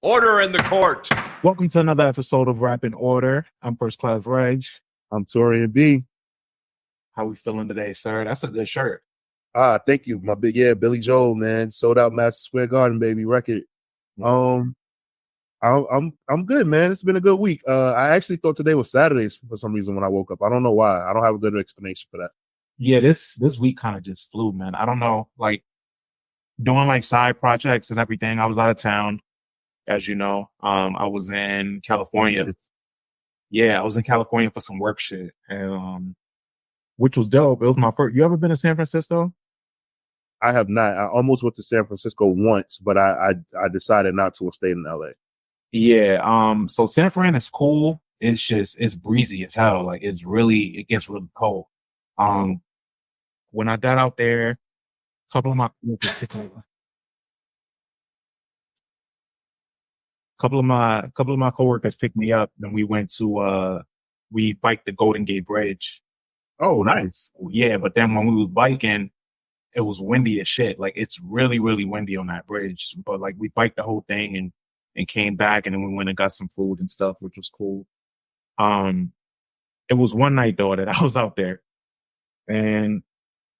Order in the court. Welcome to another episode of Rap in Order. I'm First Class Regg. I'm Taurian B. How we feeling today, sir? That's a good shirt. Thank you. My Billy Joel, man. Sold out Madison Square Garden, baby, record. I'm good, man. It's been a good week. I actually thought today was Saturday for some reason when I woke up. I don't know why. I don't have a good explanation for that. Yeah, this week kind of just flew, man. I don't know, like doing like side projects and everything. I was out of town, as you know. I was in California. Yeah, I was in California for some work shit, and which was dope. It was my first. You ever been to San Francisco? I have not. I almost went to San Francisco once, but I decided not to. Stay in LA. Yeah. So San Fran is cool. It's breezy as hell. Like it gets really cold. When I got out there, a couple of my coworkers picked me up, and we went to we biked the Golden Gate Bridge. Oh, nice. Yeah, but then when we was biking, it was windy as shit. Like it's really, really windy on that bridge. But like we biked the whole thing and came back, and then we went and got some food and stuff, which was cool. It was one night though that I was out there, and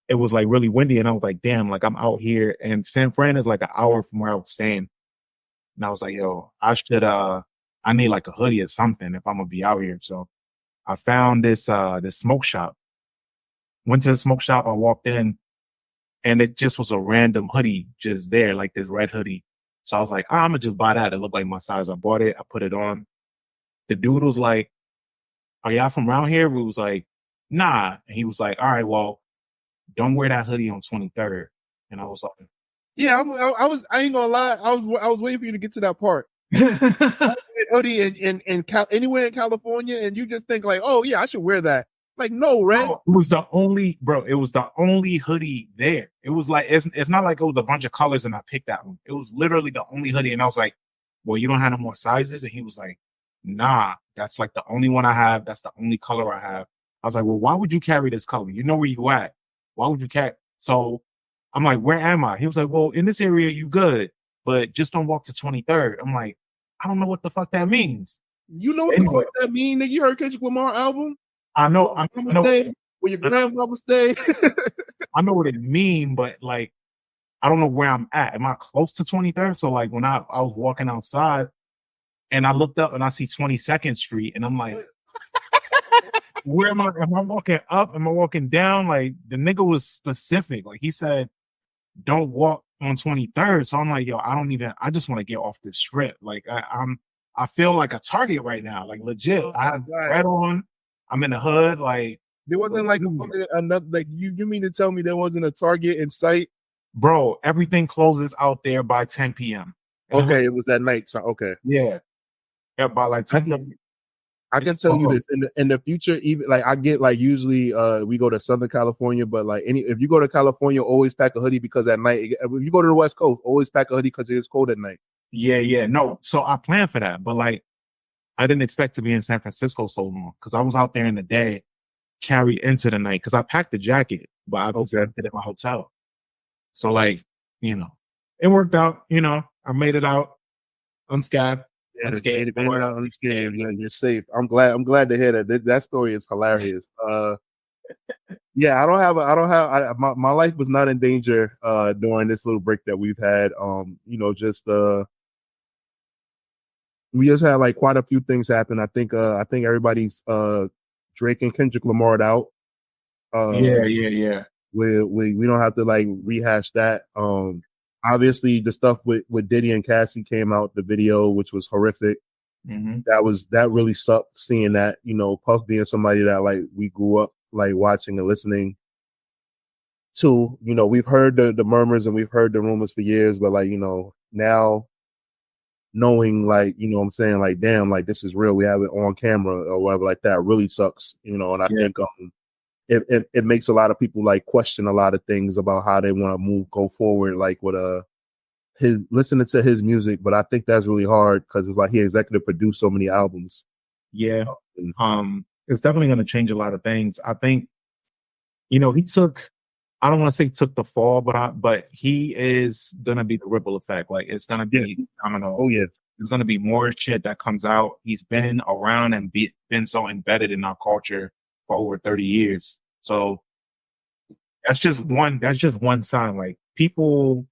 it was like really windy, and I was like, damn, like I'm out here, and San Fran is like an hour from where I was staying. And I was like, yo, I need like a hoodie or something if I'm gonna be out here. So I found this smoke shop. Went to the smoke shop, I walked in, and it just was a random hoodie just there, like this red hoodie. So I was like, I'm gonna just buy that. It looked like my size. I bought it, I put it on. The dude was like, are y'all from around here? We was like, nah. And he was like, all right, well, don't wear that hoodie on 23rd. And I was like, yeah, I ain't gonna lie. I was waiting for you to get to that part. Hoodie in anywhere in California, and you just think like, oh yeah, I should wear that. Like, no, Red. No, it was the only hoodie there. It was like it's not like it was a bunch of colors and I picked that one. It was literally the only hoodie, and I was like, well, you don't have no more sizes? And he was like, nah, that's like the only one I have. That's the only color I have. I was like, well, why would you carry this color? You know where you at? Why would you carry? So I'm like, where am I? He was like, well, in this area, you good, but just don't walk to 23rd. I'm like, I don't know what the fuck that means. You know what the fuck that mean, nigga? You heard Kendrick Lamar album? I know. Where your grandmama stay? I know what it mean, but like, I don't know where I'm at. Am I close to 23rd? So like when I was walking outside and I looked up and I see 22nd Street and I'm like, where am I? Am I walking up? Am I walking down? Like the nigga was specific. Like he said, don't walk on 23rd. So I'm like, yo, I just want to get off this strip. Like I feel like a target right now. Like legit. I have red on. I'm in the hood. Like there wasn't like another, like you mean to tell me there wasn't a Target in sight? Bro, everything closes out there by 10 p.m. Okay, it was that night. So okay. Yeah, by like 10 p.m. I can tell you this in the future, even like I get like usually we go to Southern California, but like if you go to California, always pack a hoodie because at night, if you go to the West Coast, always pack a hoodie because it's cold at night. Yeah. No, so I planned for that, but like I didn't expect to be in San Francisco so long because I was out there in the day, carried into the night because I packed the jacket, but I left it at my hotel. So like, you know, it worked out. You know, I made it out unscathed. Unscathed. You're safe. I'm glad to hear that. That story is hilarious. Yeah, my life was not in danger during this little break that we've had. We just had like quite a few things happen. I think everybody's Drake and Kendrick Lamar'd out. Yeah. We don't have to like rehash that. Obviously the stuff with Diddy and Cassie came out, the video, which was horrific. Mm-hmm. That really sucked seeing that, you know, Puff being somebody that like we grew up like watching and listening to. You know, we've heard the murmurs and we've heard the rumors for years, but like, you know, now knowing like, you know what I'm saying, like, damn, like this is real. We have it on camera or whatever like that really sucks, you know, and I think it makes a lot of people like question a lot of things about how they want to go forward, like with his listening to his music. But I think that's really hard because it's like he executive produced so many albums. Yeah. It's definitely going to change a lot of things. I think, you know, I don't want to say took the fall, but he is going to be the ripple effect. Like it's going to be, I don't know. Oh yeah. There's gonna be more shit that comes out. He's been around and been so embedded in our culture for over 30 years. So that's just one sign. Like people,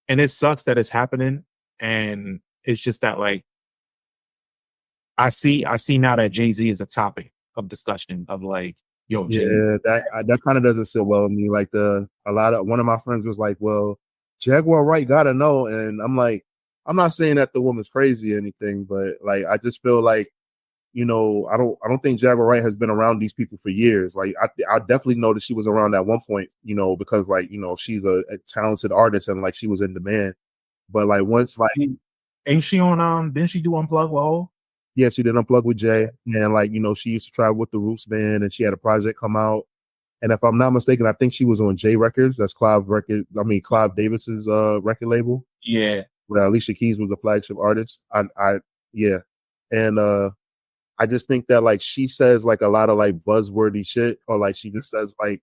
and it sucks that it's happening. And it's just that like I see now that Jay-Z is a topic of discussion of like, yo, Yeah, Jay-Z. that kind of doesn't sit well with me. Like one of my friends was like, "Well, Jaguar Wright gotta know," and I'm like, I'm not saying that the woman's crazy or anything, but like I just feel like, I don't think Jaguar Wright has been around these people for years. Like I definitely know that she was around at one point, because like she's a talented artist and like she was in demand. But like once like Ain't she on didn't she do Unplug with Hov? yeah, she did Unplug with Jay, and like she used to travel with the Roots band, and she had a project come out. And if I'm not mistaken, I think she was on J Records. That's Clive Davis's record label. Yeah. Where Alicia Keys was the flagship artist. Yeah, and I just think that like she says like a lot of like buzzwordy shit, or like she just says like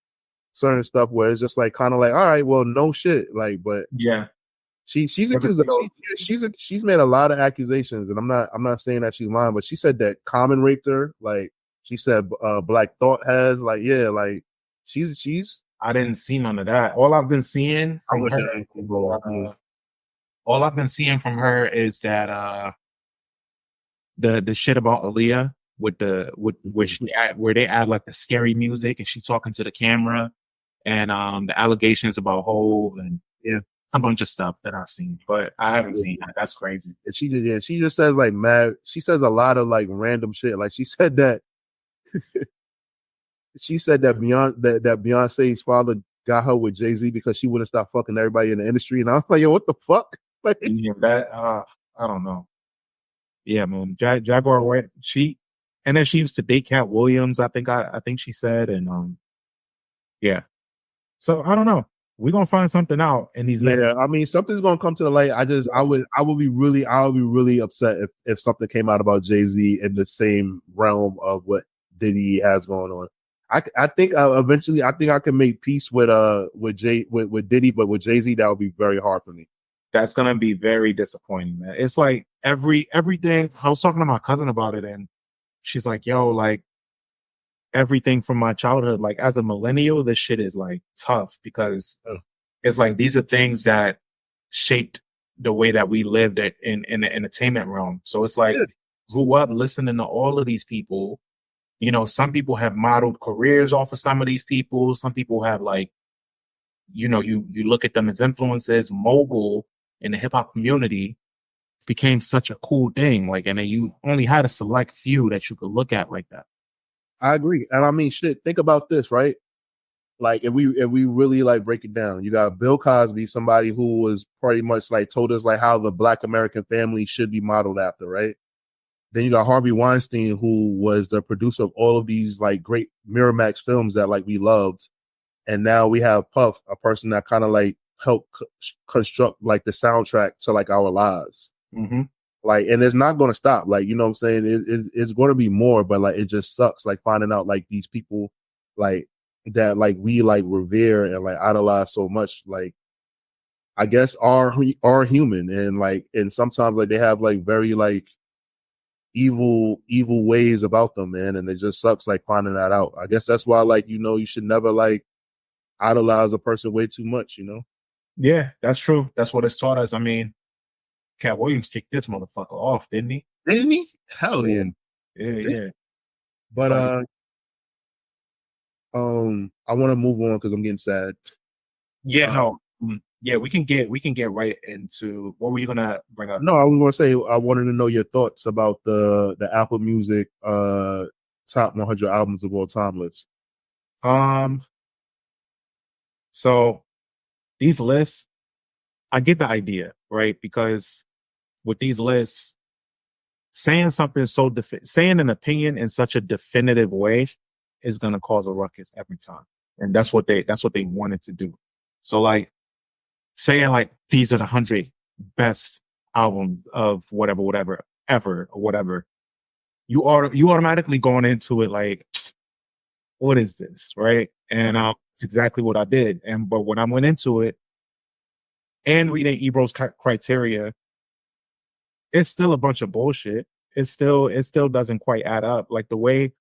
certain stuff where it's just like kind of like, all right, well, no shit, like, but yeah. She's accused. She's made a lot of accusations, and I'm not saying that she's lying, but she said that Common raped her. Like she said, Black Thought has. Like yeah, like she's. I didn't see none of that. All I've been seeing from her, all I've been seeing from her is that the shit about Aaliyah with where they add like the scary music and she's talking to the camera, and the allegations about Hov and a bunch of stuff that I've seen, but I haven't seen that. That's crazy. And she just says like mad. She says a lot of like random shit. Like she said that Beyonce's father got her with Jay-Z because she wouldn't stop fucking everybody in the industry. And I was like, yo, what the fuck? Like, yeah, that I don't know. Yeah, man. Jaguar Wright. And then she used to date Cat Williams. I think she said, and yeah. So I don't know. We're gonna find something out in these. I mean, something's gonna come to the light. I would be really upset if something came out about Jay-Z in the same realm of what Diddy has going on. I think eventually I can make peace with Diddy, but with Jay-Z that would be very hard for me. That's gonna be very disappointing, man. It's like everything. I was talking to my cousin about it, and she's like, "Yo, like everything from my childhood, like as a millennial, this shit is like tough because it's like these are things that shaped the way that we lived in the entertainment realm. So it's like grew up listening to all of these people. Some people have modeled careers off of some of these people. Some people have like, you look at them as influences. Mogul in the hip hop community became such a cool thing. Like, and then you only had a select few that you could look at like that. I agree. And I mean, shit, think about this, right? Like if we really like break it down, you got Bill Cosby, somebody who was pretty much like told us like how the Black American family should be modeled after, right? Then you got Harvey Weinstein, who was the producer of all of these like great Miramax films that like we loved. And now we have Puff, a person that kind of like helped construct like the soundtrack to like our lives. Mm-hmm. Like, and it's not going to stop. Like, you know what I'm saying? It's going to be more, but like, it just sucks. Like finding out like these people like that, like we like revere and like idolize so much, like, I guess are human. And like, and sometimes like they have like very like evil ways about them, man. And it just sucks like finding that out. I guess that's why like, you should never like idolize a person way too much, Yeah, that's true. That's what it's taught us. I mean, Cat Williams kicked this motherfucker off, didn't he? Didn't he? Hell yeah. Yeah. But I want to move on because I'm getting sad. Yeah, yeah, we can get right into what were you gonna bring up? No, I was gonna say I wanted to know your thoughts about the Apple Music top 100 albums of all time list. So these lists, I get the idea, right? Because with these lists, saying something saying an opinion in such a definitive way is going to cause a ruckus every time, and that's what they wanted to do. So like saying like these are the 100 best albums of whatever ever or whatever, you automatically going into it like, what is this, right? And it's exactly what I did. But when I went into it and reading Ebro's criteria, it's still a bunch of bullshit. It still doesn't quite add up. Like the way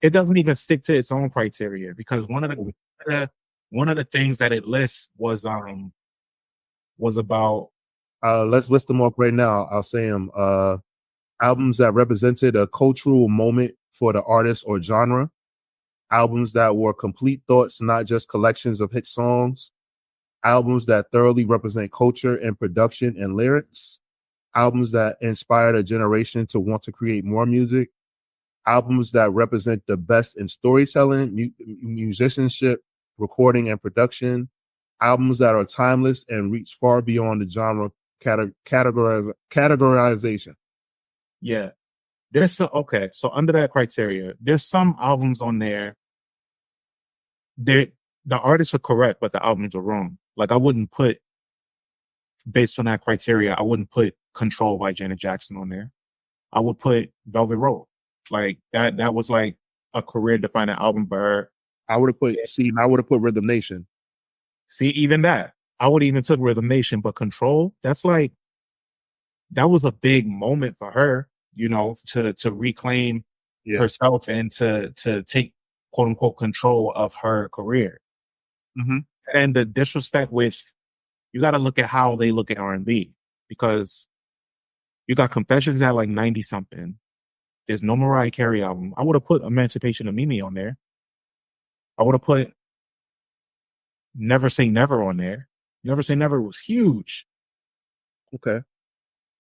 it doesn't even stick to its own criteria, because one of the things that it lists was about Let's list them off right now. I'll say them. Albums that represented a cultural moment for the artist or genre. Albums that were complete thoughts, not just collections of hit songs. Albums that thoroughly represent culture and production and lyrics. Albums that inspired a generation to want to create more music. Albums that represent the best in storytelling, musicianship, recording, and production. Albums that are timeless and reach far beyond the genre categorization. Yeah. There's some, okay, so under that criteria, there's some albums on there. The artists are correct, but the albums are wrong. Like I wouldn't put, based on that criteria, I wouldn't put Control by Janet Jackson on there. I would put Velvet Rope. Like that was like a career defining album for her. I would have put Rhythm Nation. See, even that. I would even took Rhythm Nation, but Control, that was a big moment for her, you know, to reclaim herself and to take quote unquote control of her career. Mm-hmm. And the disrespect with, you got to look at how they look at R&B, because you got Confessions at like 90 something. There's no Mariah Carey album. I would have put Emancipation of Mimi on there. I would have put Never Say Never on there. Never Say Never was huge. Okay.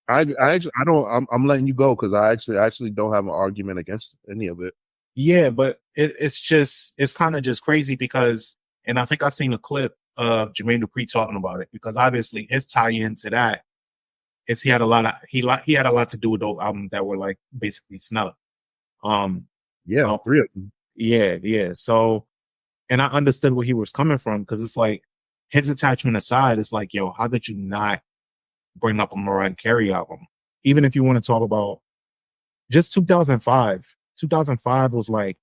I'm letting you go because I actually don't have an argument against any of it. Yeah, but it's kind of just crazy because, and I think I've seen a clip of Jermaine Dupri talking about it, because obviously his tie into that is he had a lot to do with those albums that were like basically snubbed. Three of them. Yeah. So, and I understood where he was coming from, because it's like his attachment aside, it's like, yo, how did you not bring up a Mariah Carey album? Even if you want to talk about just 2005. 2005 was like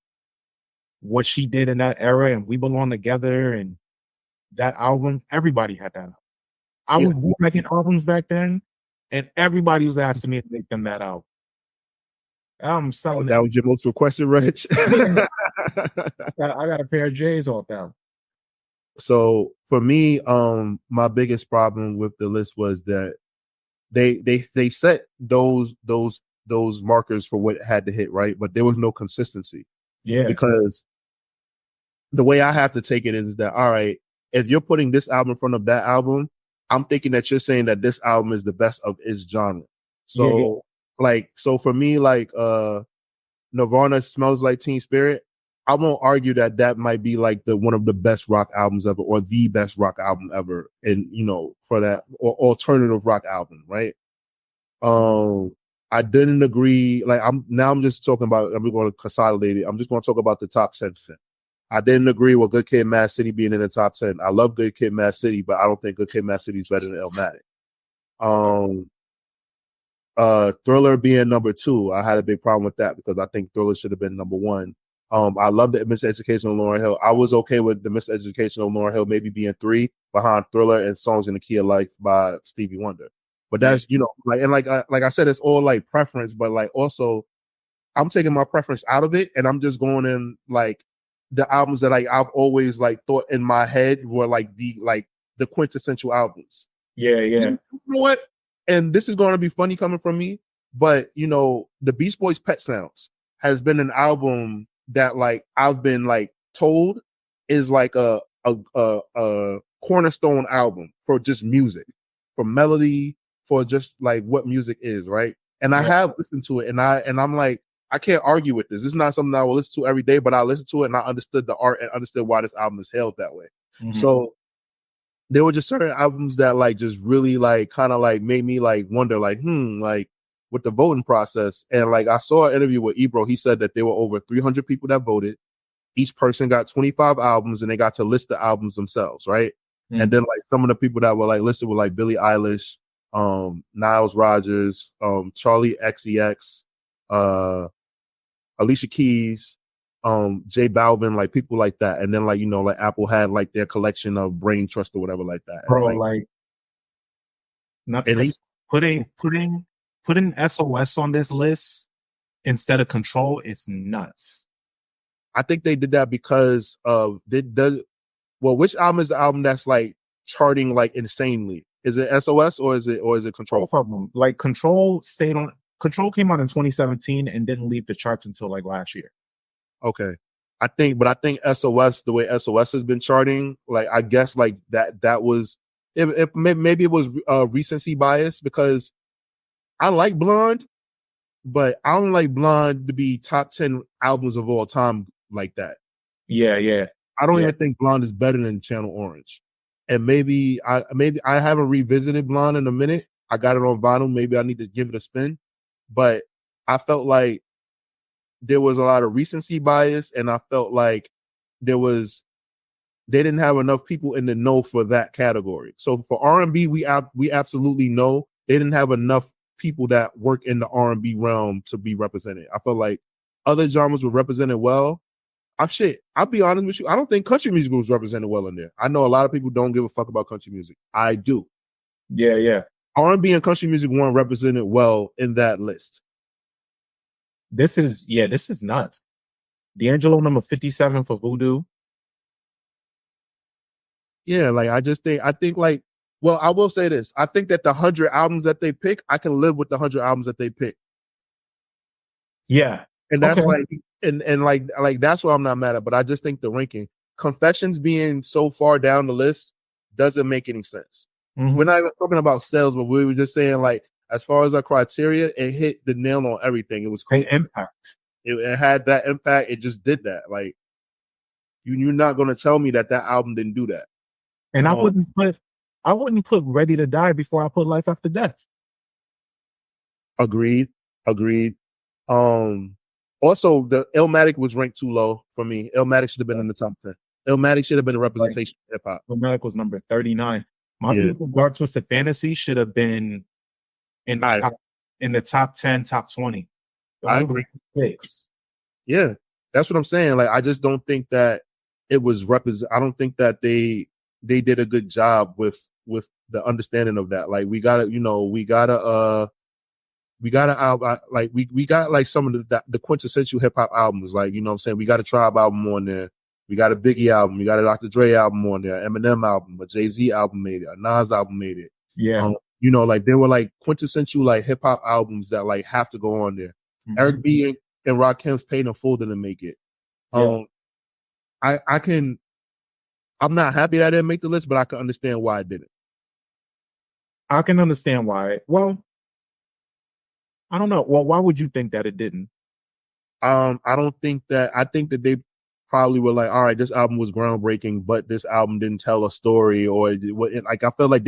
what she did in that era, and We Belong Together, and that album, everybody had that. I was making albums back then, and everybody was asking me to make them that album. I'm selling that was your most requested, Rich. I got a pair of J's off that. So for me, my biggest problem with the list was that they set those markers for what had to hit, right? But there was no consistency. Yeah. Because the way I have to take it is that, all right, if you're putting this album in front of that album, I'm thinking that you're saying that this album is the best of its genre. So so for me, like Nirvana Smells Like Teen Spirit, I won't argue that might be like one of the best rock albums ever, or the best rock album ever, and for that, or alternative rock album, right? I didn't agree. Like I'm just talking about. I'm going to consolidate it. I'm just going to talk about the top 10. I didn't agree with Good Kid, Mad City being in the top 10. I love Good Kid, Mad City, but I don't think Good Kid, Mad City is better than Illmatic. Thriller being number 2, I had a big problem with that because I think Thriller should have been number 1. I love the Miseducation of Lauryn Hill. I was okay with the Miseducation of Lauryn Hill maybe being 3 behind Thriller and Songs in the Key of Life by Stevie Wonder. But that's, like I said, it's all like preference, but like also I'm taking my preference out of it and I'm just going in like the albums that like I've always like thought in my head were like the quintessential albums. Yeah. You know what? And this is going to be funny coming from me, but the Beach Boys' Pet Sounds has been an album that like I've been like told is like a cornerstone album for just music, for melody, for just like what music is, right? And I have listened to it, and I'm like, I can't argue with this. This is not something I will listen to every day, but I listened to it and I understood the art and understood why this album is hailed that way. Mm-hmm. So there were just certain albums that like just really like kind of like made me like wonder like like with the voting process. And like I saw an interview with Ebro. He said that there were over 300 people that voted. Each person got 25 albums and they got to list the albums themselves, right? Mm-hmm. And then like some of the people that were like listed were like Billie Eilish, Niles Rodgers, Charlie XCX, Alicia Keys, J Balvin, like people like that. And then like like Apple had like their collection of Brain Trust or whatever like that. Bro, and, like not to putting putting SOS on this list instead of Control is nuts. I think they did that because of which album is the album that's like charting like insanely? Is it SOS or is it Control? Both of them. Like Control came out in 2017 and didn't leave the charts until like last year. Okay. I think SOS, the way SOS has been charting, like I guess like that was maybe it was recency bias, because I like Blonde, but I don't like Blonde to be top 10 albums of all time like that. Yeah. I don't even think Blonde is better than Channel Orange. And maybe I haven't revisited Blonde in a minute. I got it on vinyl. Maybe I need to give it a spin. But I felt like there was a lot of recency bias, and I felt like they didn't have enough people in the know for that category. So for R&B, we absolutely know they didn't have enough people that work in the R&B realm to be represented. I felt like other genres were represented well. I'll be honest with you. I don't think country music was represented well in there. I know a lot of people don't give a fuck about country music. I do. Yeah. R&B and country music weren't represented well in that list. This is nuts. D'Angelo number 57 for Voodoo. Yeah, like I think like, well, I will say this. I think that the 100 albums that they pick, I can live with the 100 albums that they pick. Yeah. And that's like, and like that's what I'm not mad at. But I just think the ranking, Confessions being so far down the list doesn't make any sense. Mm-hmm. We're not even talking about sales, but we were just saying like, as far as our criteria, it hit the nail on everything. It was cool. Impact. It had that impact. It just did that. Like you're not going to tell me that album didn't do that. And I wouldn't put Ready to Die before I put Life After Death. Agreed. Also, the Illmatic was ranked too low for me. Illmatic should have been in the top 10. Illmatic should have been a representation of hip hop. Illmatic was number 39. My Beautiful Dark Twisted Fantasy should have been in the top 10, top 20. I agree. Yeah, that's what I'm saying. Like, I just don't think that it was I don't think that they did a good job with the understanding of that. Like, we got like some of the quintessential hip hop albums. Like, you know what I'm saying? We got a Tribe album on there. We got a Biggie album. We got a Dr. Dre album on there. Eminem album. A Jay-Z album made it. A Nas album made it. Yeah. You know, like there were like quintessential like hip hop albums that like have to go on there. Mm-hmm. Eric B and Rakim's paid in full to make it. Yeah. I'm not happy that I didn't make the list, but I can understand why I didn't. I can understand why. Well, I don't know. Well, why would you think that it didn't? I think that they probably were like, all right, this album was groundbreaking, but this album didn't tell a story, or like I feel like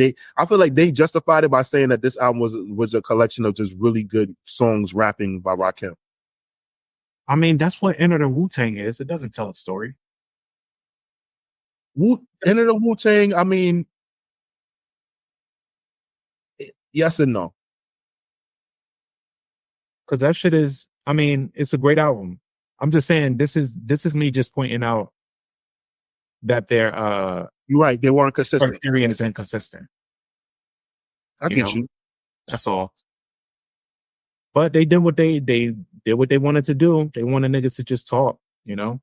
they justified it by saying that this album was a collection of just really good songs rapping by Rakim. I mean, that's what Enter the Wu-Tang is. It doesn't tell a story. Enter the Wu-Tang, I mean, yes and no. Because that shit is, I mean, it's a great album. I'm just saying this is me just pointing out that they're you're right, they weren't consistent. Criterion is inconsistent. I get you. That's all. But they did what they wanted to do. They wanted niggas to just talk, you know?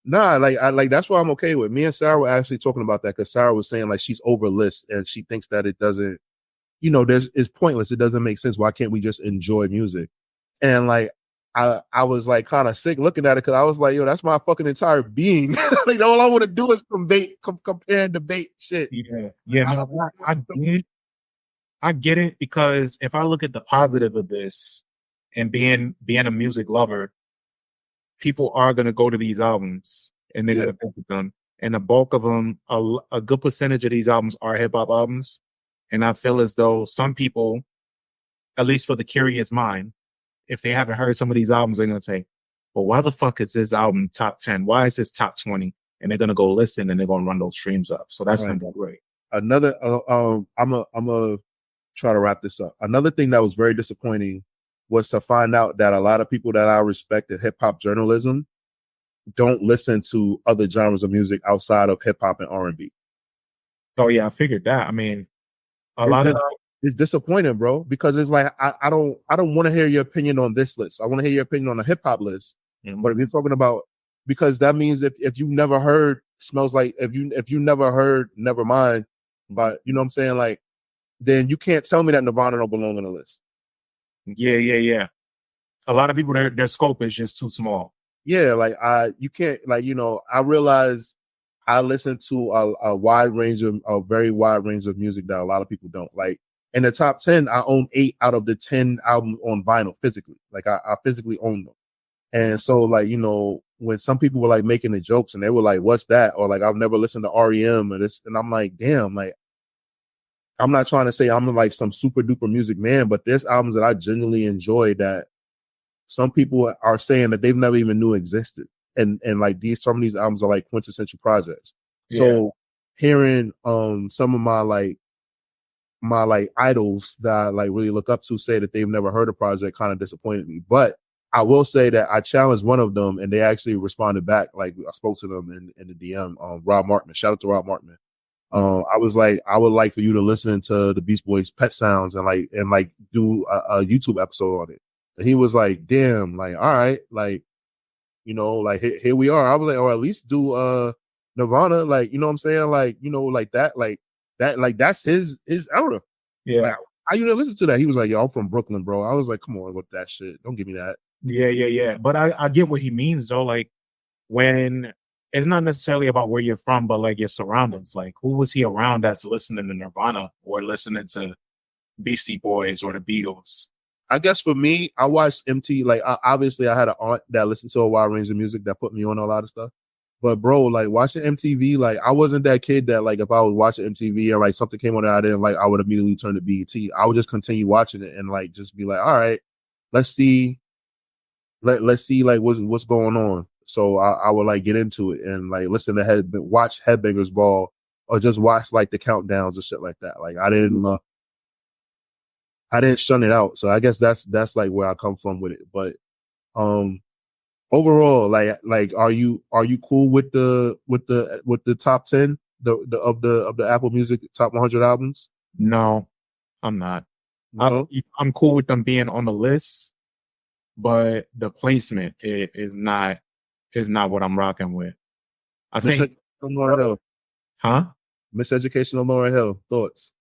Nah, like that's what I'm okay with. Me and Sarah were actually talking about that, because Sarah was saying like she's over list and she thinks that it doesn't, you know, it's pointless. It doesn't make sense. Why can't we just enjoy music? And like I was like kind of sick looking at it, because I was like, yo, that's my fucking entire being. Like all I want to do is compare and debate shit. Yeah. I get it, because if I look at the positive of this and being a music lover, people are going to go to these albums and they're going to visit them. And the bulk of them, a good percentage of these albums are hip hop albums. And I feel as though some people, at least for the curious mind, if they haven't heard some of these albums, they're going to say, well, why the fuck is this album top 10? Why is this top 20? And they're going to go listen and they're going to run those streams up. So that's going to be great. Another, I'm a try to wrap this up. Another thing that was very disappointing was to find out that a lot of people that I respect in hip hop journalism don't listen to other genres of music outside of hip hop and R&B. Oh yeah, I figured that. I mean, a lot of it's disappointing, bro, because it's like I don't want to hear your opinion on this list. I want to hear your opinion on the hip hop list. Mhm. But if you're talking about, because that means if you never heard Smells Like, if you never heard Nevermind, but you know what I'm saying, like, then you can't tell me that Nirvana don't belong on the list. Yeah. A lot of people, their scope is just too small. Yeah, like you can't, like, I realize I listen to a very wide range of music that a lot of people don't. Like in the top 10, I own 8 out of the 10 albums on vinyl physically. Like I physically own them. And so, like, when some people were like making the jokes and they were like, "What's that?" or like, "I've never listened to REM," and this, and I'm like, damn, like, I'm not trying to say I'm like some super duper music man, but there's albums that I genuinely enjoy that some people are saying that they've never even knew existed. And like some of these albums are like quintessential projects. Yeah. So hearing some of my idols that I like really look up to say that they've never heard a project kind of disappointed me. But I will say that I challenged one of them and they actually responded back. Like I spoke to them in the DM, Rob Markman. Shout out to Rob Markman. I was like, I would like for you to listen to the Beast Boys Pet Sounds and do a YouTube episode on it. And he was like, damn, like, all right, like, like here we are. I was like, or at least do Nirvana, like, you know what I'm saying? Like, like that, like that's his era. Yeah. Like, how you didn't listen to that? He was like, yo, I'm from Brooklyn, bro. I was like, come on with that shit. Don't give me that. Yeah. But I get what he means though. Like when it's not necessarily about where you're from, but like your surroundings. Like who was he around that's listening to Nirvana or listening to Beastie Boys or the Beatles? I guess for me, I watched MT. Like obviously, I had an aunt that listened to a wide range of music that put me on a lot of stuff. But bro, like watching MTV, like I wasn't that kid that like if I was watching MTV and like something came on that I didn't like, I would immediately turn to BET. I would just continue watching it and like just be like, all right, let's see like what's going on. So I would like get into it and like listen to watch Headbangers Ball or just watch like the countdowns and shit like that. Like I didn't shun it out. So I guess that's like where I come from with it. But overall, like are you cool with the top 10 of the Apple Music top 100 albums? No, I'm not. No? I'm cool with them being on the list, but the placement is not what I'm rocking with. I think Lauryn Hill. Huh? Miseducation of Lauryn Hill. Thoughts?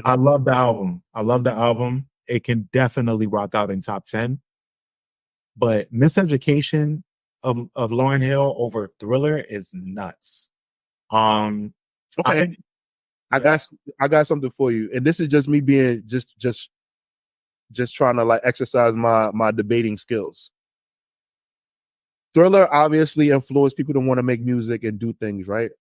I love the album. It can definitely rock out in top 10. But Miseducation of Lauryn Hill over Thriller is nuts. Okay. I got something for you. And this is just me being just trying to like exercise my debating skills. Thriller obviously influenced people to want to make music and do things, right?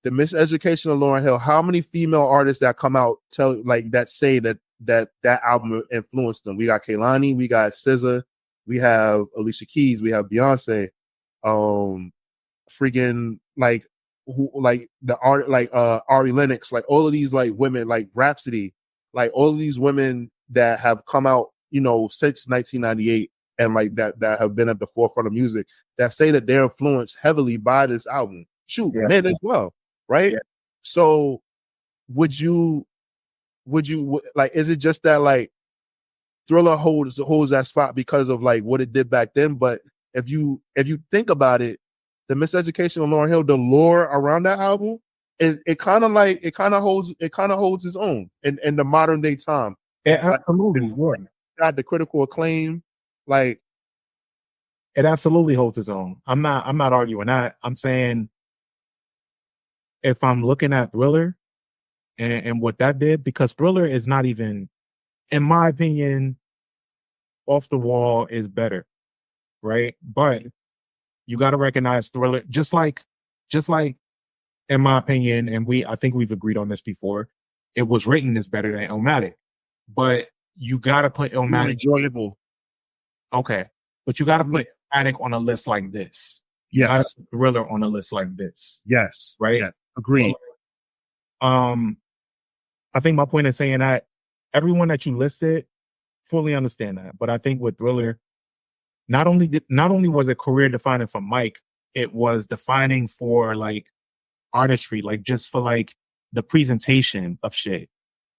The Miseducation of Lauryn Hill, how many female artists that come out that say that album influenced them? We got Kehlani, we got SZA, we have Alicia Keys, we have Beyonce, freaking like who like the art like Ari Lennox, like all of these like women, like Rhapsody, like all of these women that have come out, since 1998 and like that have been at the forefront of music that say that they're influenced heavily by this album. Shoot, men as well, right? Yeah. So would you like, is it just that like Thriller holds that spot because of like what it did back then? But if you think about it, the Miseducation of Lauryn Hill, the lore around that album, it kind of holds its own in the modern day time. It absolutely would. Got the critical acclaim, like it absolutely holds its own. I'm not arguing that. I'm saying if I'm looking at Thriller and what that did, because Thriller is not even, in my opinion, Off the Wall is better, right? But you got to recognize Thriller, just like in my opinion, and I think we've agreed on this before, It Was Written is better than Illmatic. But you got to put Illmatic enjoyable. Okay, but you got to put Illmatic on a list like this. You got to put Thriller on a list like this. Yes, right. Yeah. Agreed. So, I think my point in saying that everyone that you listed, fully understand that. But I think with Thriller, not only was it career defining for Mike, it was defining for like artistry, like just for like the presentation of shit.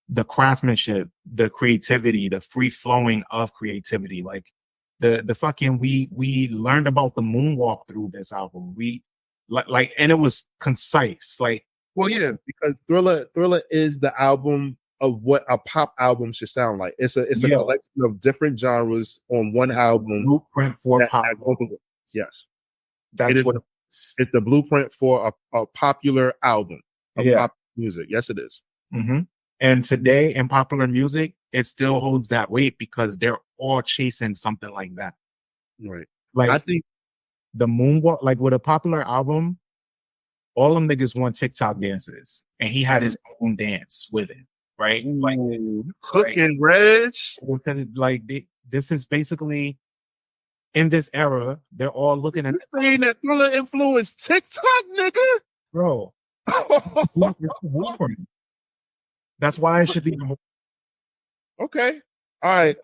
the craftsmanship, the creativity, the free flowing of creativity. Like the fucking we learned about the moonwalk through this album. We like and it was concise. Like, well, yeah, because Thriller is the album of what a pop album should sound like. It's a collection of different genres on one album. Blueprint for pop. Yes, that's what it's the blueprint for a popular album of pop music. Yes, it is. Mm-hmm. And today in popular music, it still holds that weight because they're all chasing something like that. Right. Like, I think the moonwalk, like with a popular album, all them niggas want TikTok dances, and he had his own dance with it, right? Like cooking, Regg. Like this is basically in this era. They're all looking at saying that Thriller influenced TikTok, nigga, bro. That's why it should be. Okay. All right.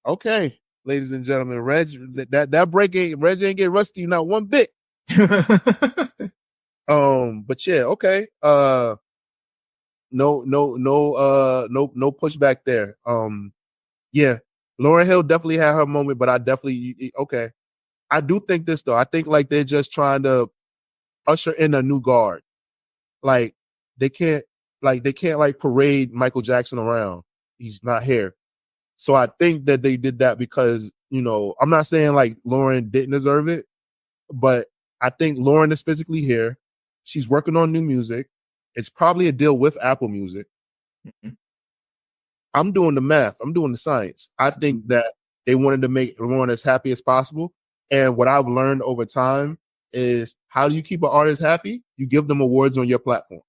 Okay, ladies and gentlemen, Regg, that break Regg ain't get rusty not one bit. But yeah, okay. No pushback there. Yeah, Lauryn Hill definitely had her moment, but I definitely okay. I do think this though. I think like they're just trying to usher in a new guard. Like they can't like parade Michael Jackson around. He's not here. So I think that they did that because, you know, I'm not saying like Lauryn didn't deserve it, but I think Lauryn is physically here. She's working on new music. It's probably a deal with Apple Music. Mm-hmm. I'm doing the math. I'm doing the science. I think that they wanted to make Lauryn as happy as possible. And what I've learned over time is, how do you keep an artist happy? You give them awards on your platform.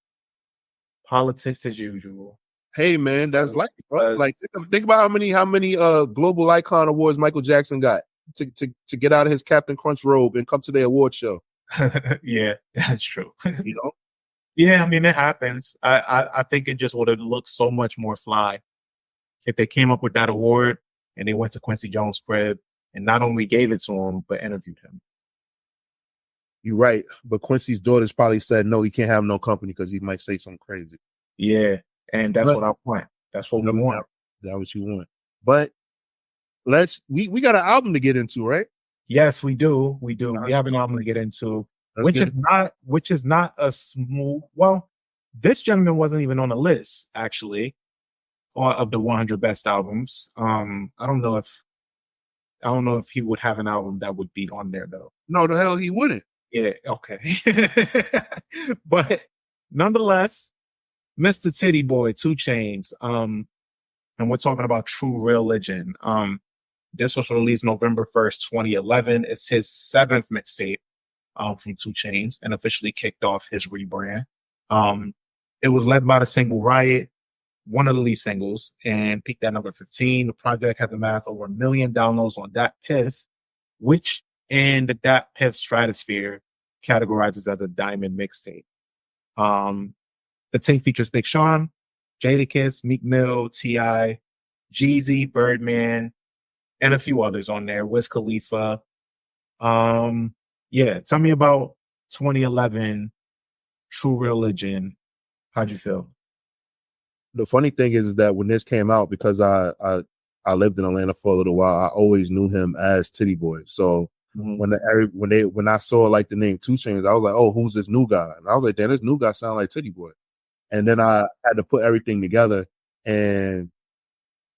Politics as usual. Hey man, that's like, bro. Like think about how many global icon awards Michael Jackson got to get out of his Captain Crunch robe and come to the award show. Yeah, that's true. You know? Yeah, I mean it happens. I think it just would have looked so much more fly if they came up with that award and they went to Quincy Jones' crib and not only gave it to him but interviewed him. You're right, but Quincy's daughters probably said no, he can't have no company because he might say something crazy. Yeah, and that's what I want. That's what we want. That's what you want. But we got an album to get into, right? Yes, we do. We do. We have an album to get into, which is not a smooth. Well, this gentleman wasn't even on the list actually, of the 100 best albums. I don't know if he would have an album that would be on there though. No, the hell he wouldn't. Yeah. Okay. But nonetheless, Mr. Titty Boy, 2 Chainz. And we're talking about True Religion. This was released November 1st, 2011. It's his 7th mixtape from 2 Chainz and officially kicked off his rebrand. It was led by the single Riot, one of the lead singles, and peaked at number 15. The project had amassed over 1 million downloads on Dat Piff, which in the Dat Piff stratosphere categorizes as a diamond mixtape. The tape features Big Sean, Jadakiss, Meek Mill, T.I., Jeezy, Birdman, and a few others on there. Wiz Khalifa. Yeah, tell me about 2011 True Religion. How'd you feel? The funny thing is that when this came out, because I lived in Atlanta for a little while, I always knew him as Titty Boy. So when I saw like the name 2 Chainz, I was like, oh, who's this new guy? And I was like, damn, this new guy sound like Titty Boy. And then I had to put everything together, and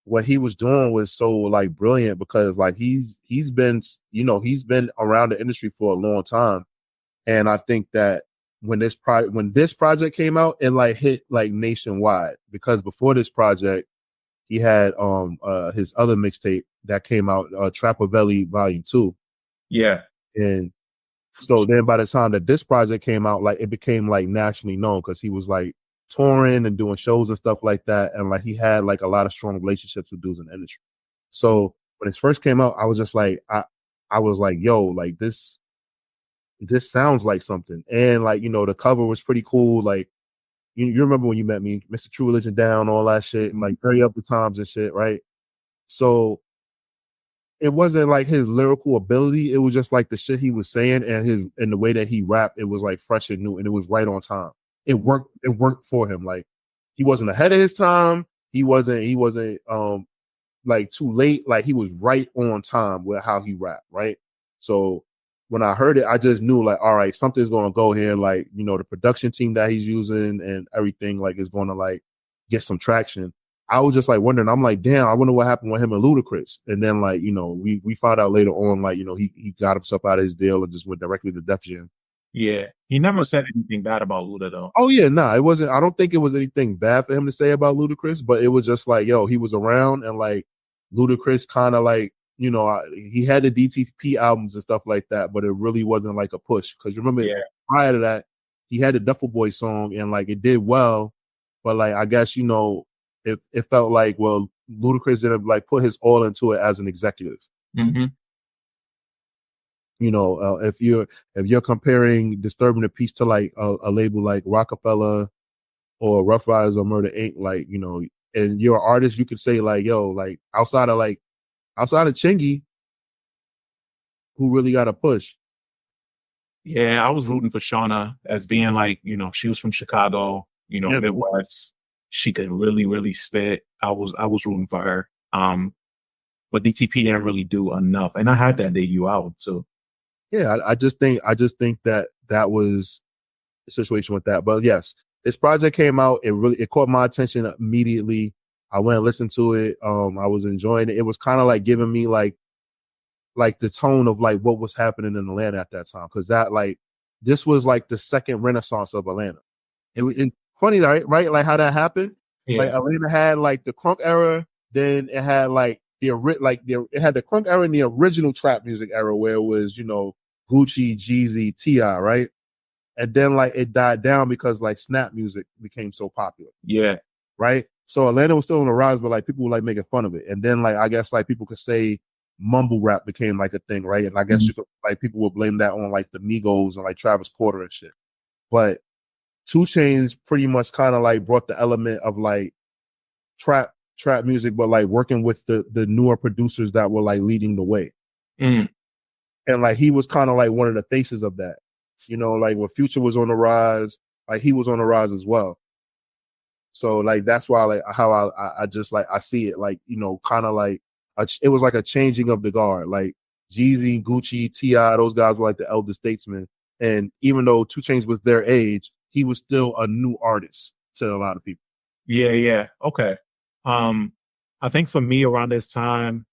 what he was doing was so like brilliant because like he's been around the industry for a long time, and I think that when this project came out, it like hit like nationwide, because before this project he had his other mixtape that came out, Trapavelli Volume 2. Yeah, and so then by the time that this project came out, like it became like nationally known because he was like touring and doing shows and stuff like that, and like he had like a lot of strong relationships with dudes in the industry. So when it first came out, I was just like, I was like, yo, like this sounds like something. And like, you know, the cover was pretty cool. Like you remember when you met me, Mr. True Religion down, all that shit, and like very up the times and shit, right? So it wasn't like his lyrical ability, it was just like the shit he was saying and the way that he rapped, it was like fresh and new, and it was right on time. It worked for him. Like he wasn't ahead of his time. He wasn't like too late. Like he was right on time with how he rapped, right? So when I heard it, I just knew like, all right, something's gonna go here. Like, you know, the production team that he's using and everything like is gonna like get some traction. I was just like wondering, I'm like, damn, I wonder what happened with him and Ludacris. And then like, you know, we found out later on, like, you know, he got himself out of his deal and just went directly to Def Jam. Yeah, he never said anything bad about Luda though. Oh yeah, nah, it wasn't. I don't think it was anything bad for him to say about Ludacris, but it was just like, yo, he was around and like Ludacris kind of like, you know, he had the DTP albums and stuff like that, but it really wasn't like a push. Because you remember prior to that, he had the Duffel Boy song and like it did well, but like I guess, you know, it felt like, well, Ludacris didn't like put his all into it as an executive. Mm-hmm. You know, if you're comparing Disturbing the Peace to like a label like Rockefeller or Rough Riders or Murder Inc., like, you know, and you're an artist, you could say like, yo, like outside of Chingy, who really got a push? Yeah, I was rooting for Shauna as being like, you know, she was from Chicago, you know, Midwest. She could really, really spit. I was rooting for her. But DTP didn't really do enough. And I had that debut album too. Yeah, I just think that was the situation with that. But yes, this project came out. It caught my attention immediately. I went and listened to it. I was enjoying it. It was kind of like giving me like the tone of like what was happening in Atlanta at that time. Cause that like, this was like the second renaissance of Atlanta. It's funny, right? Like how that happened. Yeah. Like Atlanta had like the crunk era. Then it had like it had the crunk era and the original trap music era where it was, you know, Gucci, Jeezy, T.R., right? And then like it died down because like snap music became so popular. Yeah. Right. So Atlanta was still on the rise, but like people were like making fun of it. And then like I guess like people could say mumble rap became like a thing, right? And I guess you could like people would blame that on like the Migos and like Travis Porter and shit. But 2 Chainz pretty much kind of like brought the element of like trap music, but like working with the newer producers that were like leading the way. And like he was kind of like one of the faces of that. You know, like when Future was on the rise, like he was on the rise as well. So like that's why like how I just like I see it like, you know, kind of like it was like a changing of the guard. Like Jeezy, Gucci, T.I., those guys were like the elder statesmen. And even though 2 Chainz was their age, he was still a new artist to a lot of people. Yeah. Okay. I think for me around this time,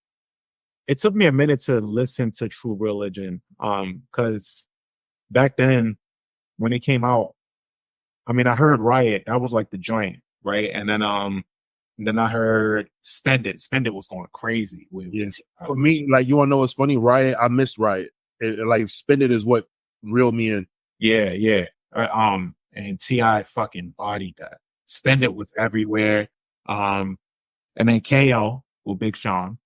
it took me a minute to listen to T.R.U Religion. Because back then when it came out, I mean, I heard Riot, that was like the joint, right? And then I heard Spend It. Spend It was going crazy. For me, like, you want to know what's funny? Riot, I miss Riot. Like, Spend It is what reeled me in. Yeah. And T.I. fucking bodied that. Spend It was everywhere. And then KO with Big Sean.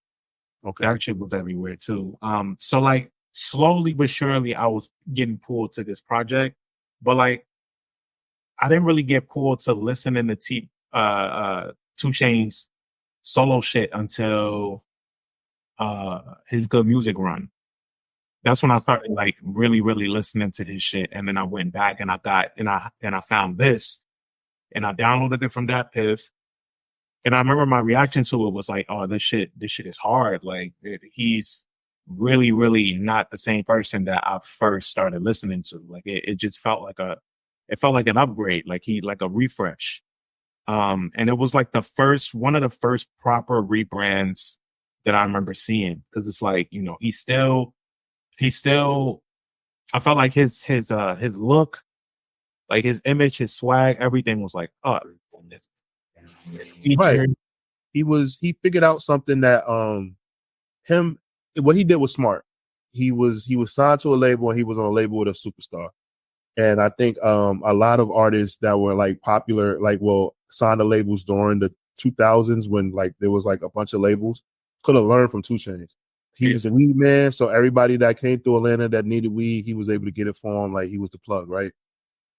Okay. That shit was everywhere too. So like slowly but surely I was getting pulled to this project, but like I didn't really get pulled to listening to 2 Chainz solo shit until his Good Music run. That's when I started like really, really listening to his shit. And then I went back and I found this and I downloaded it from that piff. And I remember my reaction to it was like, oh, this shit is hard. Like he's really, really not the same person that I first started listening to. Like it just felt like an upgrade, like a refresh. And it was like one of the first proper rebrands that I remember seeing. Cause it's like, you know, he still, I felt like his look, like his image, his swag, everything was like, oh, right. He figured out something that what he did was smart. He was signed to a label and he was on a label with a superstar. And I think a lot of artists that were like popular, like signed to labels during the 2000s when like there was like a bunch of labels, could have learned from 2 Chainz. He was a weed man, so everybody that came through Atlanta that needed weed, he was able to get it for them. Like he was the plug, right?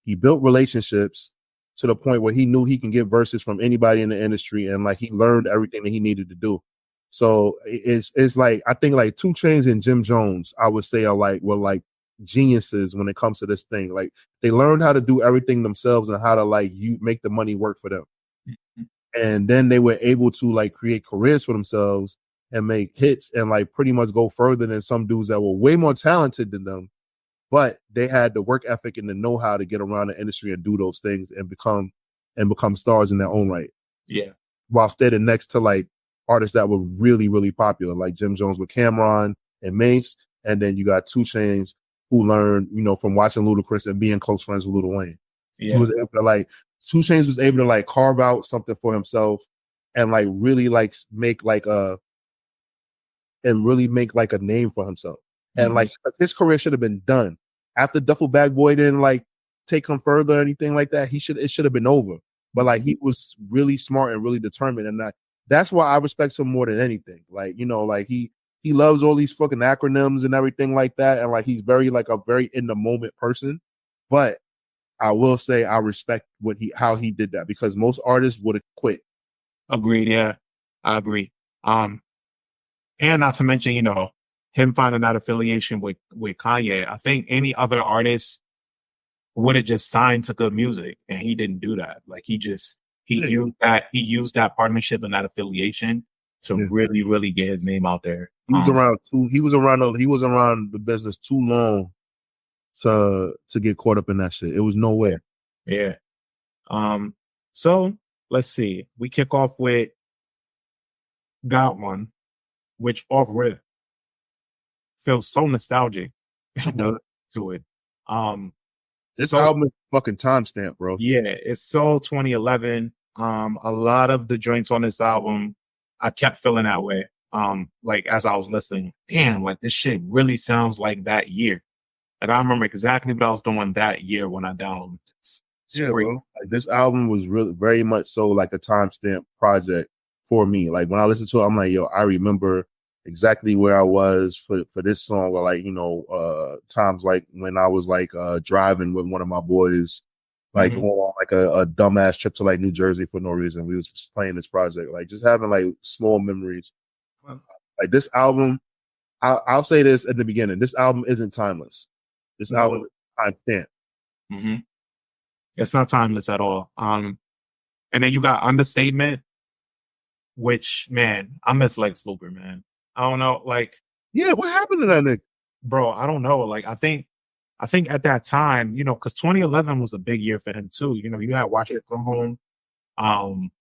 He built relationships to the point where he knew he can get verses from anybody in the industry, and like he learned everything that he needed to do. So it's like I think like 2 Chainz and Jim Jones, I would say were like geniuses when it comes to this thing. Like they learned how to do everything themselves and how to like make the money work for them. And then they were able to like create careers for themselves and make hits and like pretty much go further than some dudes that were way more talented than them. But they had the work ethic and the know-how to get around the industry and do those things and become stars in their own right. Yeah. While standing next to like artists that were really, really popular, like Jim Jones with Cameron and Mapes. And then you got 2 Chainz, who learned, from watching Ludacris and being close friends with Lil Wayne. Yeah. He was able to like 2 Chainz was able to like carve out something for himself and like really like make like a name for himself. And like his career should have been done after Duffel Bag Boy didn't like take him further or anything like that. It should have been over. But like he was really smart and really determined, and that's why I respect him more than anything. Like like he loves all these fucking acronyms and everything like that, and like he's very like a very in the moment person. But I will say I respect how he did that, because most artists would have quit. Agreed. Yeah, I agree. And not to mention, him finding that affiliation with Kanye. I think any other artist would have just signed to good music, and he didn't do that. Like he used that partnership and that affiliation to really, really get his name out there. He was around the business too long to get caught up in that shit. It was no way. Yeah. So let's see. We kick off with Got One, which off rip feels so nostalgic to it. This album is fucking timestamp, bro. Yeah, it's so 2011. A lot of the joints on this album, I kept feeling that way. Like as I was listening, damn, like this shit really sounds like that year. Like I remember exactly what I was doing that year when I downloaded this. Yeah, bro. Like, this album was really very much so like a timestamp project for me. Like when I listened to it, I'm like, yo, I remember exactly where I was for this song, or like, times like when I was like driving with one of my boys, like going on like a dumbass trip to like New Jersey for no reason. We was just playing this project, like just having like small memories. Like this album, I'll say this at the beginning, this album isn't timeless. This album is timestamp. It's not timeless at all. And then you got Understatement, which, man, I miss Lex Luger, man. I don't know, like, yeah, what happened to that nigga? Bro, I don't know. Like, I think at that time, because 2011 was a big year for him too. You had Watch It From Home.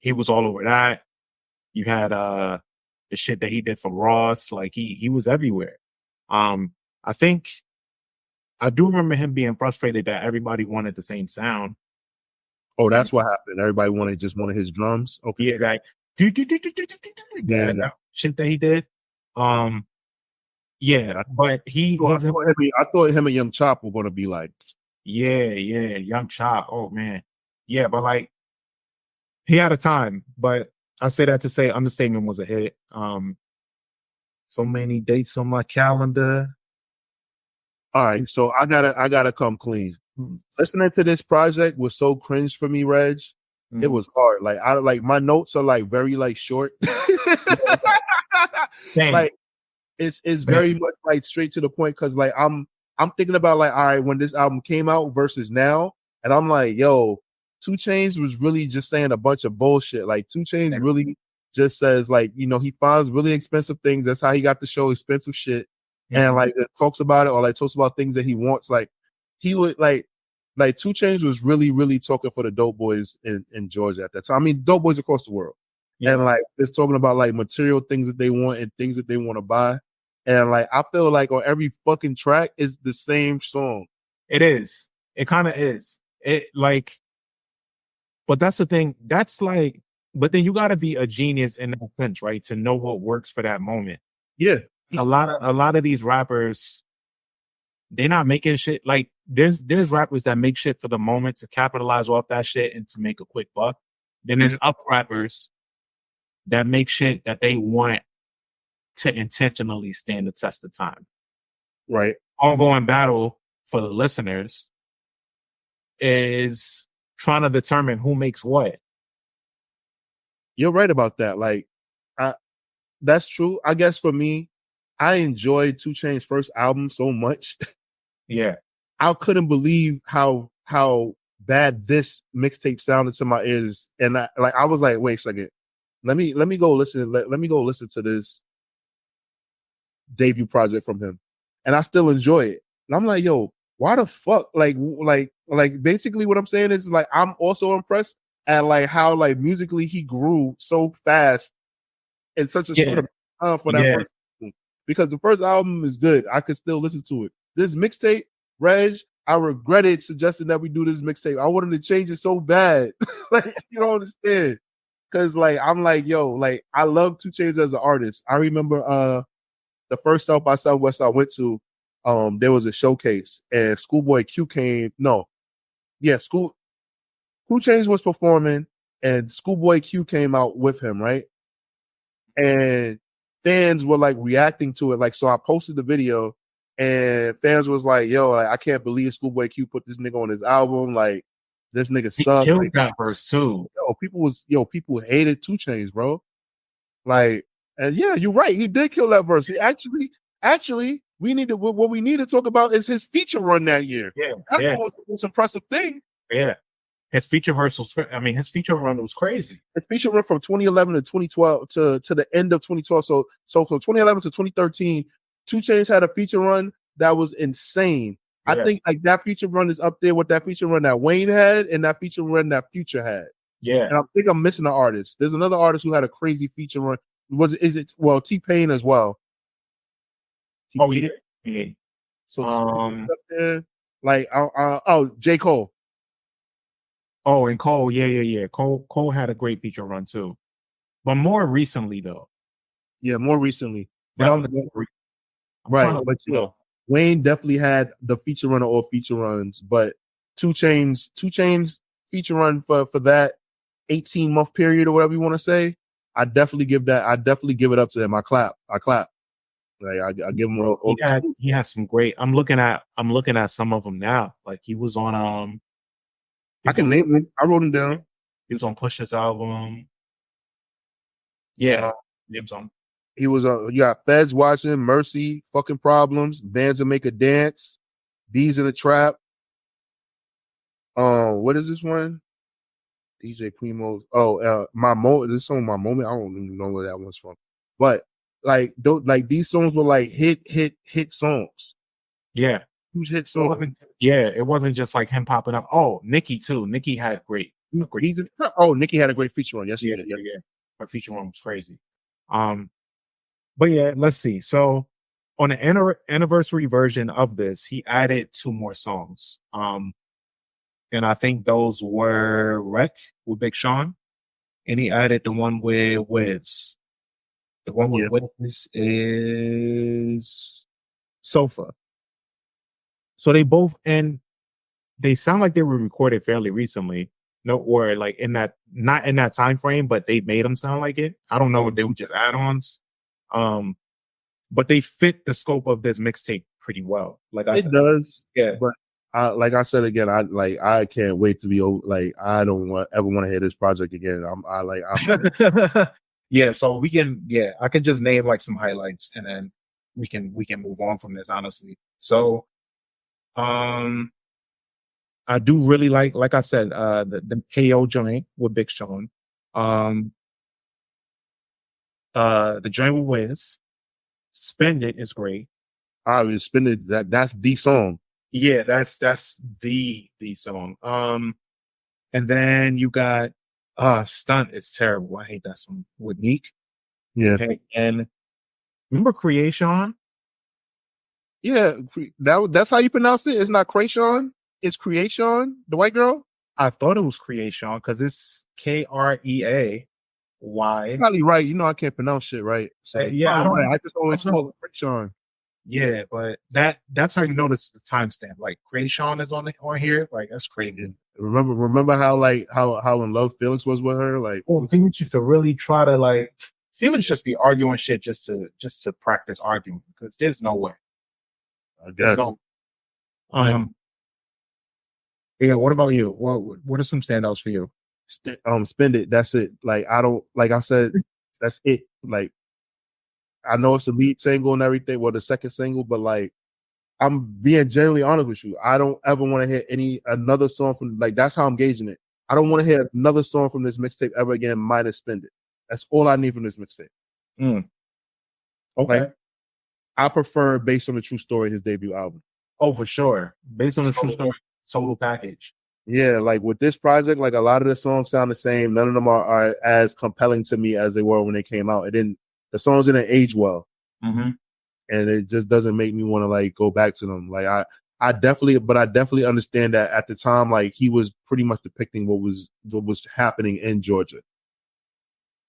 He was all over that. You had the shit that he did for Ross. Like he was everywhere. I think I do remember him being frustrated that everybody wanted the same sound. Oh, that's what happened. Everybody just wanted his drums. Okay. Yeah, like that shit that he did. Yeah, but I thought him and Young Chop were gonna be like, yeah, Young Chop. Oh man, yeah, but like he had a time. But I say that to say Understatement was a hit. So many dates on my calendar. All right, so I gotta come clean. Listening to this project was so cringe for me, Reg. It was hard. Like my notes are like very like short. Like it's very much like straight to the point, because like I'm thinking about like, all right, when this album came out versus now, and I'm like, yo, 2 Chainz was really just saying a bunch of bullshit. Like 2 Chainz really just says like, he finds really expensive things. That's how he got to show expensive shit. And like talks about it, or like talks about things that he wants. Like he would like 2 Chainz was really, really talking for the dope boys in Georgia at that time. I mean, dope boys across the world. Yeah. And like it's talking about like material things that they want and things that they want to buy. And like I feel like on every fucking track is the same song. It is. It kind of is. It like, but that's the thing. That's like, but then you got to be a genius in that sense, right? To know what works for that moment. Yeah. A lot of these rappers, they're not making shit. Like there's rappers that make shit for the moment to capitalize off that shit and to make a quick buck. Then there's other rappers that make shit that they want to intentionally stand the test of time. Right. Ongoing battle for the listeners is trying to determine who makes what. You're right about that. Like, that's true. I guess for me, I enjoyed 2 Chainz's first album so much. Yeah. I couldn't believe how bad this mixtape sounded to my ears, and I was like, wait a second, let me go listen. Let me go listen to this debut project from him, and I still enjoy it. And I'm like, yo, why the fuck? Like basically what I'm saying is like I'm also impressed at like how like musically he grew so fast in such a short amount of time for that first album. Because the first album is good. I could still listen to it. This mixtape, Regg, I regretted suggesting that we do this mixtape. I wanted to change it so bad. Like, you don't understand. Cause like I'm like, yo, like I love 2 Chainz as an artist. I remember the first South by Southwest I went to, there was a showcase and Schoolboy Q came. No, yeah, 2 Chainz was performing and Schoolboy Q came out with him, right? And fans were like reacting to it. Like, so I posted the video and fans was like, yo, like, I can't believe Schoolboy Q put this nigga on his album. Like, this nigga sucked. He killed like, that verse too. People hated 2 Chainz, bro. Like, and yeah, you're right. He did kill that verse. He actually, what we need to talk about is his feature run that year. Yeah. That's the most impressive thing. Yeah. His feature verse was, his feature run was crazy. His feature run from 2011 to 2012 to the end of 2012. So from 2011 to 2013, 2 Chainz had a feature run that was insane. Yeah. I think like that feature run is up there with that feature run that Wayne had and that feature run that Future had. Yeah. And I think I'm missing an artist. There's another artist who had a crazy feature run. T-Pain as well. T-Pain? Yeah. So up there, like J. Cole. Oh, and Cole, yeah. Cole had a great feature run too, but more recently though. Yeah, more recently. But but Wayne definitely had the feature run of all feature runs, but 2 Chainz feature run for that 18-month period or whatever you want to say. I definitely give it up to him. I clap. Like I give him all. He has some great. I'm looking at some of them now. Like he was on I can name them. I wrote them down. He was on Push's album. Yeah, he was on. He was on. You got Feds Watching, Mercy, Fucking Problems, Bands That Make a Dance, Bees in a Trap. What is this one? DJ Primo's. My moment. This song, My Moment. I don't even know where that one's from. But like these songs were like hit songs. Yeah. Huge hit songs. It wasn't just like him popping up. Oh, Nicki too. Nicki had great. Nicki had a great feature on. Yes, she did. Yeah. Her feature one was crazy. But yeah, let's see. So on the anniversary version of this, he added 2 more songs. And I think those were Regg with Big Sean, and he added the one with Wiz. The one with Wiz is Sofa. So they both, and they sound like they were recorded fairly recently. No, or like not in that time frame, but they made them sound like it. I don't know if they were just add-ons. But they fit the scope of this mixtape pretty well. Like it does. Yeah. But like I said again, I can't wait to be like I don't ever want to hear this project again. I'm yeah. So we can I can just name like some highlights and then we can move on from this, honestly. So I do really like I said, the KO joint with Big Sean. The joint with Wiz. Spend It is great. Spend It, that's the song. Yeah, that's the song. And then you got Stunt is terrible. I hate that song with Neek. Yeah. Okay. And remember Creation? Yeah, that's how you pronounce it. It's not Creation. It's Creation, the white girl. I thought it was Creation because it's Krea. Why? Probably right. You know I can't pronounce shit right. So I just always call it Creation. Yeah, but that's how you notice the timestamp. Like Creation is on here. Like that's crazy. Remember how in love Felix was with her? Like, Felix used to really try to like. Felix just be arguing shit just to practice arguing because there's no way. I guess. Yeah. What about you? What are some standouts for you? Spend It. That's it. Like I don't. Like I said, that's it. Like I know it's the lead single and everything. Well, the second single, but like I'm being genuinely honest with you. I don't ever want to hear another song from, like, that's how I'm gauging it. I don't want to hear another song from this mixtape ever again, minus Spend It. That's all I need from this mixtape. Okay. Like, I prefer Based on the True Story, his debut album. Oh, for sure. Based on the True Story, total package. Yeah, like with this project, like a lot of the songs sound the same. None of them are as compelling to me as they were when they came out. The songs didn't age well. Mm-hmm. And it just doesn't make me want to like go back to them. Like I definitely understand that at the time, like he was pretty much depicting what was happening in Georgia.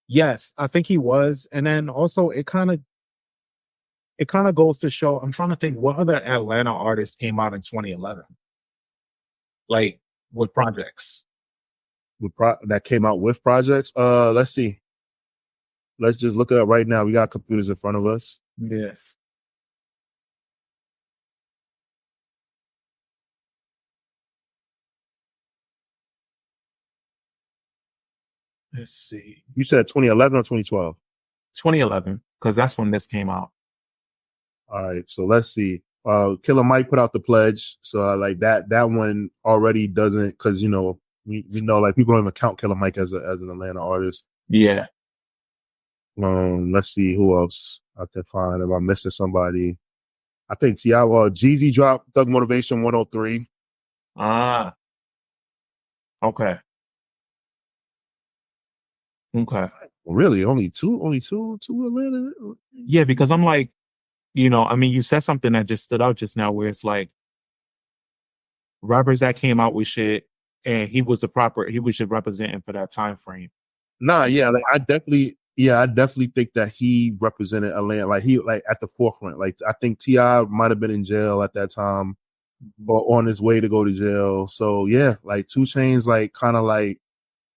Yes, I think he was. And then also it kind of goes to show, I'm trying to think what other Atlanta artists came out in 2011. Like with projects. That came out with projects. Let's see. Let's just look it up right now. We got computers in front of us. Yeah. Let's see. You said 2011 or 2012? 2011, because that's when this came out. All right, so let's see. Killer Mike put out The Pledge, so like that one already doesn't, because you know we know like people don't even count Killer Mike as an Atlanta artist. Yeah. Let's see who else I can find. If I'm missing somebody, I think T.R.U Jeezy dropped Thug Motivation 103. Ah. Okay. Okay. Really, only two Atlanta. Yeah, because I'm like, you know, I mean, you said something that just stood out just now, where it's like rappers that came out with shit, and he was just representing for that time frame. Nah, yeah, like I definitely think that he represented Atlanta, like he like at the forefront. Like I think T.I. might have been in jail at that time, or on his way to go to jail. So yeah, like 2 Chainz like kind of like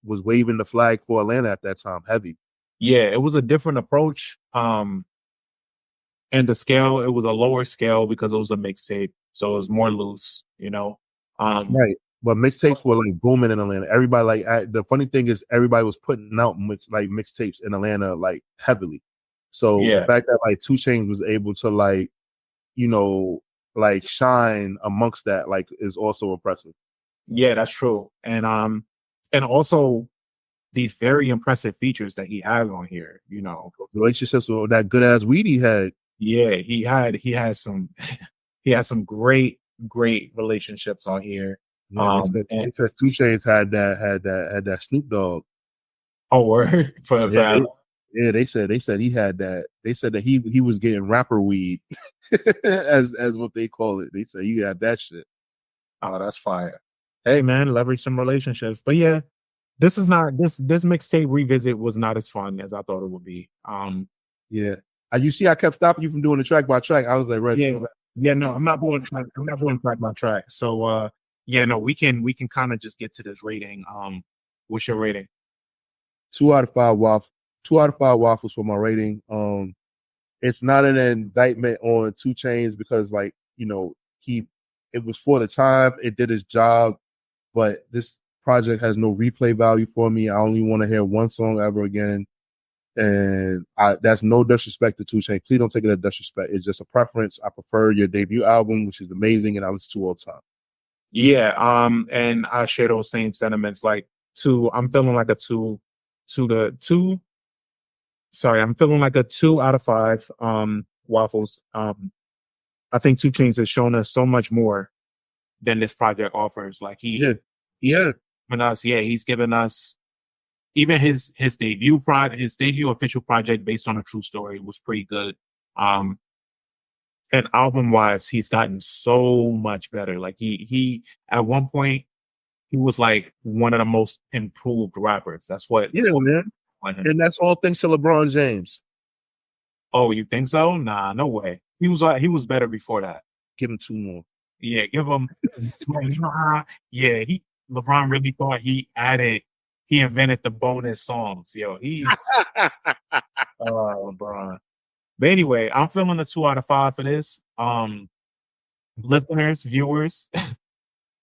was waving the flag for Atlanta at that time, heavy. Yeah, it was a different approach. And the scale, it was a lower scale because it was a mixtape, so it was more loose, you know. Right. But mixtapes were like booming in Atlanta. Everybody the funny thing is everybody was putting out mixtapes in Atlanta like heavily. So the fact that like 2 Chainz was able to like, you know, like shine amongst that like is also impressive. Yeah, that's true. And also these very impressive features that he has on here, you know. Relationships with that good ass weed he had. Yeah, he had some he had some great relationships on here. Yeah, they said 2 Chainz had that Snoop Dogg. Oh, word. Yeah, they said he had that. They said that he was getting rapper weed, as what they call it. They said you got that shit. Oh, that's fire. Hey man, leverage some relationships. But yeah, this mixtape revisit was not as fun as I thought it would be. Yeah. You see, I kept stopping you from doing the track by track. I was like, right. Yeah, no, I'm not going track by track. So yeah, no, we can kind of just get to this rating. What's your rating? 2 out of 5 waffles. 2 out of 5 waffles for my rating. It's not an indictment on 2 Chainz because, like, you know, it was for the time, it did its job, but this project has no replay value for me. I only want to hear one song ever again. And that's no disrespect to 2 Chainz. Please don't take it as disrespect. It's just a preference. I prefer your debut album, which is amazing, and I listen to all the time. Yeah, and I share those same sentiments. Like I'm feeling like a 2 out of 5 waffles. I think 2 Chainz has shown us so much more than this project offers. Like he's given us even his debut official project based on a true story was pretty good. And album wise, he's gotten so much better. Like he at one point he was like one of the most improved rappers. That's what. Yeah, man. And that's all thanks to LeBron James. Oh, you think so? Nah, no way. He was better before that. Give him 2 more. Yeah, give him. You know how? Yeah, LeBron really thought he invented the bonus songs. Yo, he's LeBron. But anyway, I'm feeling a 2 out of 5 for this. Listeners, viewers,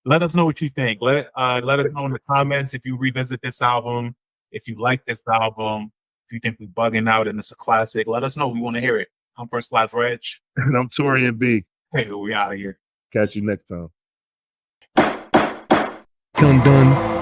let us know what you think. Let us know in the comments if you revisit this album, if you like this album, if you think we're bugging out and it's a classic. Let us know. We want to hear it. I'm First Class Regg. And I'm Taurian B. Hey, we out of here. Catch you next time. Dun dun.